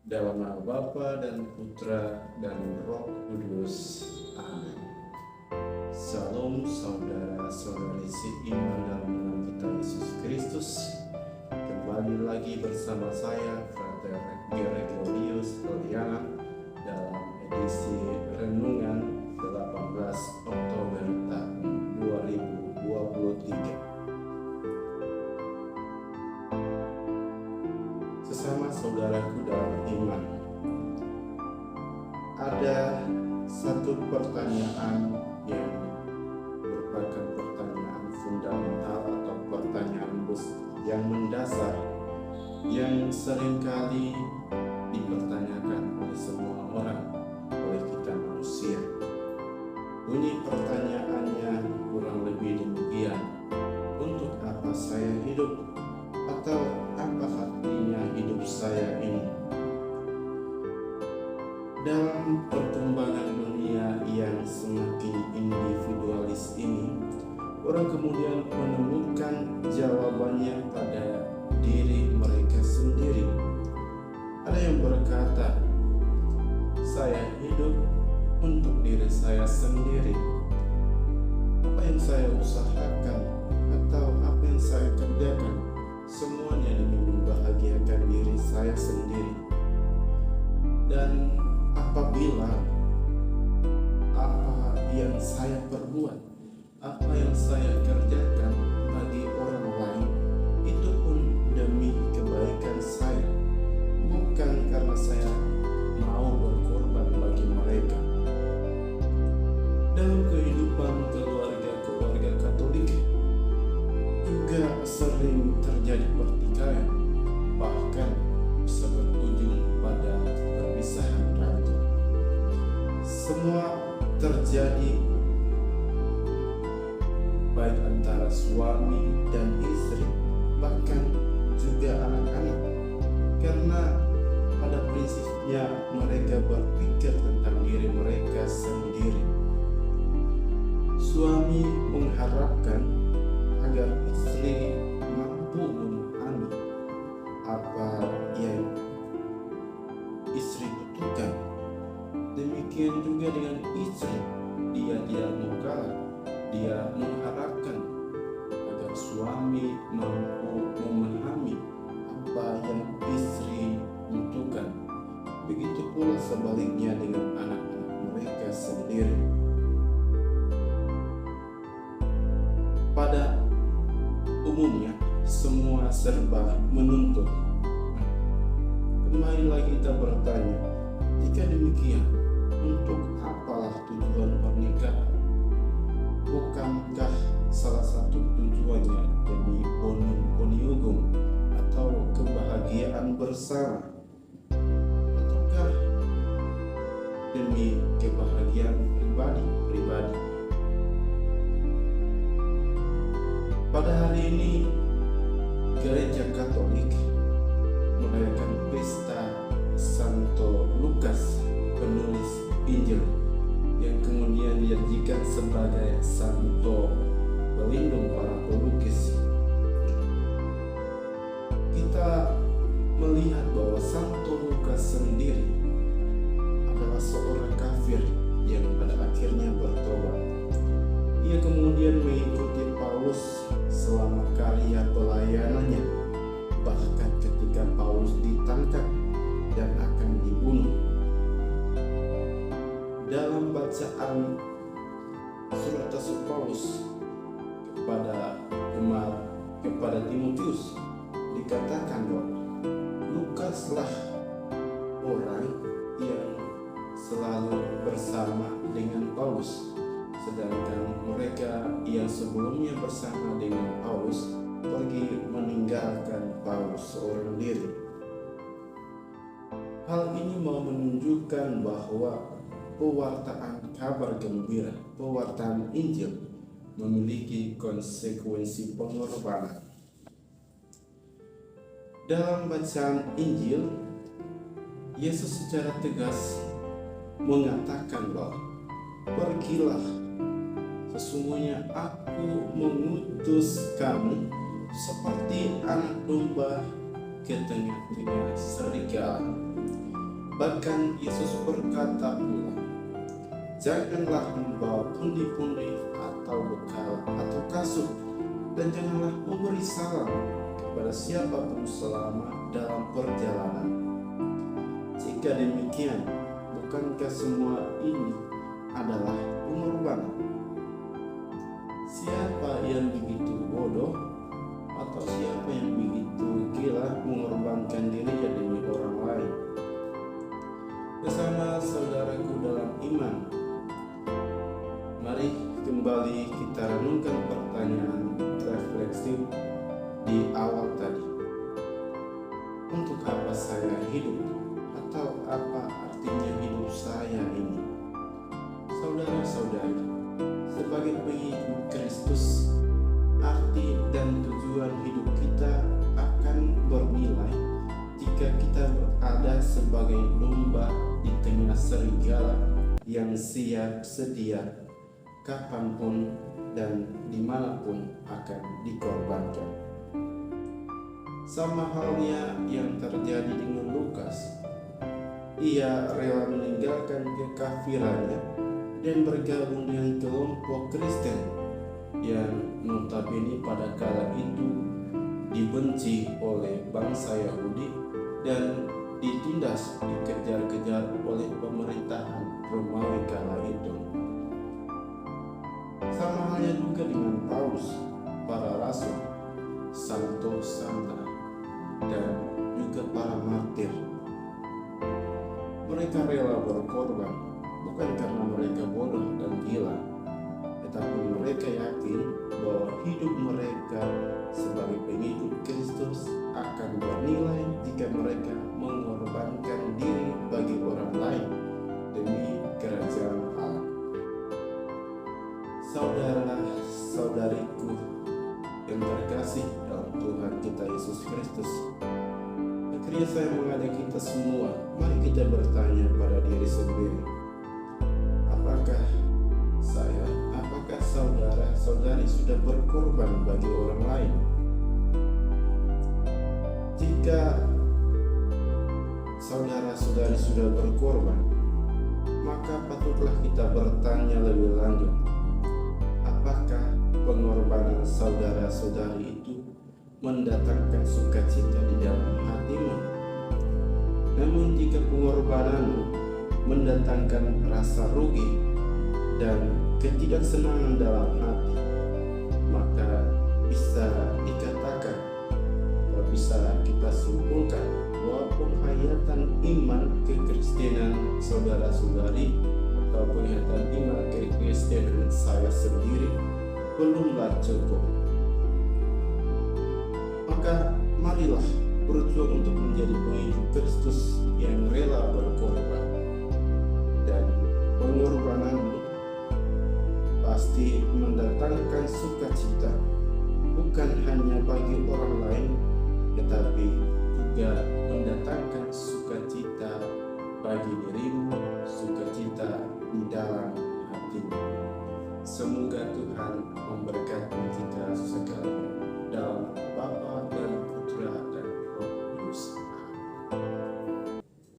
Dalam nama Bapa dan Putra dan Roh Kudus. Amin. Salam saudara-saudari seiman dalam nama kita Yesus Kristus. Kembali lagi bersama saya, Frater Gregorius Liliana, dalam edisi Renungan 18 Oktober tahun 2023. Sesama saudaraku dalam iman, ada satu pertanyaan yang merupakan pertanyaan fundamental atau pertanyaan yang mendasar yang seringkali dipertanyakan oleh semua orang, oleh kita manusia. Bunyi pertanyaannya kurang lebih demikian: untuk apa saya hidup? Atau apa artinya hidup saya ini? Dalam perkembangan dunia yang semakin individualis ini, orang kemudian menemukan jawabannya pada diri mereka sendiri. Ada yang berkata, saya hidup untuk diri saya sendiri. Apa yang saya usahakan atau apa yang saya kerjakan, semuanya demi membahagiakan diri saya sendiri. Dan apabila apa yang saya perbuat, apa yang saya kerjakan bagi orang lain, itu pun demi kebaikan saya, bukan karena saya mau berkorban bagi mereka. Dalam kehidupan keluarga Katolik juga sering terjadi pertikaian, bahkan bisa berujung pada perpisahan ranjau. Semua terjadi baik antara suami dan istri, bahkan juga anak-anak, karena pada prinsipnya mereka berpikir tentang diri mereka sendiri. Suami mengharapkan agar istri mampu memahami apa yang istri butuhkan. Demikian juga dengan istri, dia tidak mau kalah. Dia mengharapkan agar suami mampu memahami apa yang istri butuhkan. Begitu pula sebaliknya dengan anak-anak mereka sendiri. Pada umumnya semua serba menuntut. Kembali lagi kita bertanya, jika demikian, untuk apalah tujuan pernikahan? Bukankah salah satu tujuannya demi bonum conjugum atau kebahagiaan bersama? Ataukah demi kebahagiaan pribadi? Pada hari ini, Gereja Katolik merayakan pesta Santo Lukas, penulis Injil, yang kemudian dijadikan sebagai santo pelindung para pelukis. Kita melihat bahwa Santo Lukas sendiri adalah seorang kafir yang pada akhirnya bertobat. Ia kemudian mengikuti Paulus selama karya pelayanannya, bahkan ketika Paulus ditangkap dan akan dibunuh. Dalam bacaan surat Rasul Paulus kepada Timotius dikatakan bahwa Lukaslah orang yang selalu bersama dengan Paulus, sedangkan mereka yang sebelumnya bersama dengan Paulus pergi meninggalkan Paulus seorang diri. Hal ini mau menunjukkan bahwa pewartaan kabar gembira, pewartaan Injil memiliki konsekuensi pengorbanan. Dalam bacaan Injil, Yesus secara tegas mengatakan bahwa pergilah, sesungguhnya aku mengutus kamu seperti anak domba ke tengah-tengah serigala. Bahkan Yesus berkata pula, janganlah membawa pundi-pundi atau bekal atau kasut, dan janganlah memberi salam kepada siapapun selama dalam perjalanan. Jika demikian, bukankah semua ini adalah pengorbanan? Siapa yang begitu bodoh atau siapa yang begitu gila mengorbankan dirinya demi orang lain? Bersama saudaraku dalam iman, mari kembali kita renungkan pertanyaan refleksi di awal tadi. Untuk apa saya hidup? Atau apa artinya hidup saya ini? Saudara-saudari, sebagai pengikut Kristus, arti dan tujuan hidup kita akan bernilai jika kita berada sebagai domba di tengah serigala yang siap sedia kapanpun dan dimanapun akan dikorbankan. Sama halnya yang terjadi dengan Lukas. Ia rela meninggalkan kekafirannya dan bergabung dengan kelompok Kristen yang notabene pada kala itu dibenci oleh bangsa Yahudi dan ditindas, dikejar-kejar oleh pemerintahan Romawi kala itu. Sama halnya juga dengan Paulus, para rasul, santo santa, dan juga para martir. Mereka rela berkorban bukan karena mereka bodoh dan gila, tetapi mereka yakin bahwa hidup mereka sebagai pengikut Kristus akan bernilai jika mereka mengorbankan diri bagi orang lain demi kerajaan Allah. Saudara-saudariku yang terkasih dalam Tuhan kita Yesus Kristus, akhirnya saya mengajak kita semua, mari kita bertanya pada diri sendiri, apakah saudara-saudari sudah berkorban bagi orang lain? Jika saudara-saudari sudah berkorban, maka patutlah kita bertanya lebih lanjut, apakah pengorbanan saudara-saudari itu mendatangkan sukacita di dalam hatimu? Namun jika pengorbananmu mendatangkan rasa rugi dan ketidaksenangan dalam hati, maka bisa dikatakan atau bisa kita simpulkan bahwa penghayatan iman kekristenan saudara-saudari atau penghayatan iman kekristenan saya sendiri belumlah cukup. Maka marilah berjuang untuk menjadi pengikut Kristus yang rela berkorban, dan pengorbananmu pasti mendatangkan sukacita bukan hanya bagi orang lain, tetapi juga mendatangkan sukacita bagi dirimu, sukacita